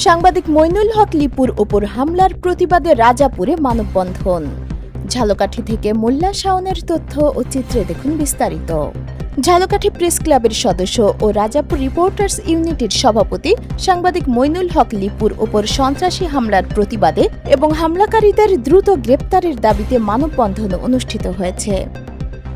সাংবাদিক মইনুল হক লিপুর ওপর হামলার প্রতিবাদে রাজাপুরে মানববন্ধন। ঝালকাঠি থেকে মোল্লা শাওনের তথ্য ও চিত্রে দেখুন বিস্তারিত। ঝালকাঠি প্রেস ক্লাবের সদস্য ও রাজাপুর রিপোর্টার্স ইউনিটির সভাপতি সাংবাদিক মইনুল হক লিপুর ওপর সন্ত্রাসী হামলার প্রতিবাদে এবং হামলাকারীদের দ্রুত গ্রেপ্তারের দাবিতে মানববন্ধন অনুষ্ঠিত হয়েছে।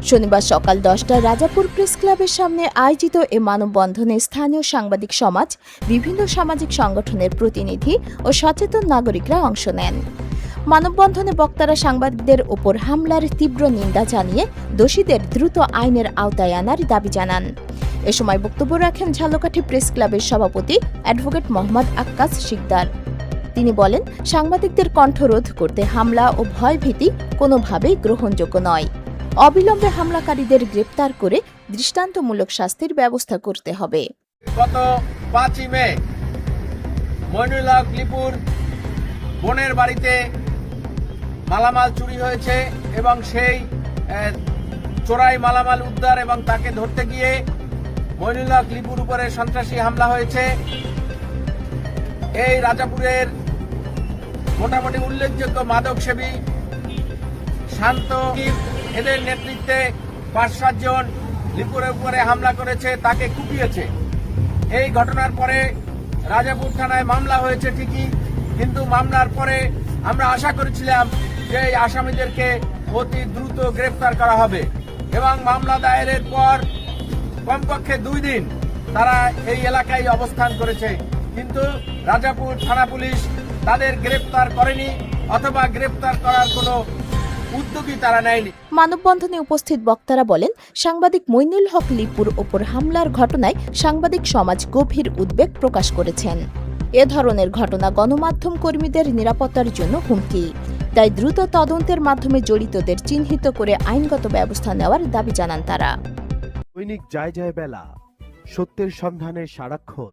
শনিবার সকাল 10টায় রাজাপুর প্রেস ক্লাবের সামনে আয়োজিত এ মানববন্ধনে স্থানীয় সাংবাদিক সমাজ, বিভিন্ন সামাজিক সংগঠনের প্রতিনিধি ও সচেতন নাগরিকরা অংশ নেন। মানববন্ধনে বক্তারা সাংবাদিকদের ওপর হামলার তীব্র নিন্দা জানিয়ে দোষীদের দ্রুত আইনের আওতায় আনার দাবি জানান। এ সময় বক্তব্য রাখেন ঝালকাঠি প্রেস ক্লাবের সভাপতি অ্যাডভোকেট মোহাম্মদ আক্কাস শিকদার। তিনি বলেন, সাংবাদিকদের কণ্ঠরোধ করতে হামলা ও ভয়ভীতি কোনোভাবেই গ্রহণযোগ্য নয়। অবিলম্বে হামলাকারীদের গ্রেপ্তার করে দৃষ্টান্তমূলক শাস্তির ব্যবস্থা করতে হবে। গত 5ই মে মইনুল হক লিপুর বোনের বাড়িতে মালামাল চুরি হয়েছে এবং সেই চোরাই মালামাল উদ্ধার এবং তাকে ধরতে গিয়ে মইনুল হক লিপুর উপরে সন্ত্রাসী হামলা হয়েছে। এই রাজাপুরের মোটামুটি উল্লেখযোগ্য মাদকসেবী শান্ত এদের নেতৃত্বে 5-7 জন লিপুরের উপরে হামলা করেছে, তাকে কুপিয়েছে। এই ঘটনার পরে রাজাপুর থানায় মামলা হয়েছে ঠিকই, কিন্তু মামলার পরে আমরা আশা করেছিলাম যে এই আসামিদেরকে অতি দ্রুত গ্রেফতার করা হবে এবং মামলা দায়েরের পর কমপক্ষে 2 দিন তারা এই এলাকায় অবস্থান করেছে, কিন্তু রাজাপুর থানা পুলিশ তাদের গ্রেফতার করেনি অথবা গ্রেফতার করার কোনো উদ্যোগই তারা নেয়নি। মানববন্ধনে উপস্থিত বক্তারা বলেন, সাংবাদিক মইনুল হক লিপুর ওপর হামলার ঘটনায় সাংবাদিক সমাজ গভীর উদ্বেগ প্রকাশ করেছেন। এ ধরনের ঘটনা গণমাধ্যম কর্মীদের নিরাপত্তার জন্য হুমকি। তাই দ্রুত তদন্তের মাধ্যমে জড়িতদের চিহ্নিত করে আইনগত ব্যবস্থা নেওয়ার দাবি জানান তারা। দৈনিক যায় যায় বেলা, সত্যের সন্ধানে সারাক্ষণ।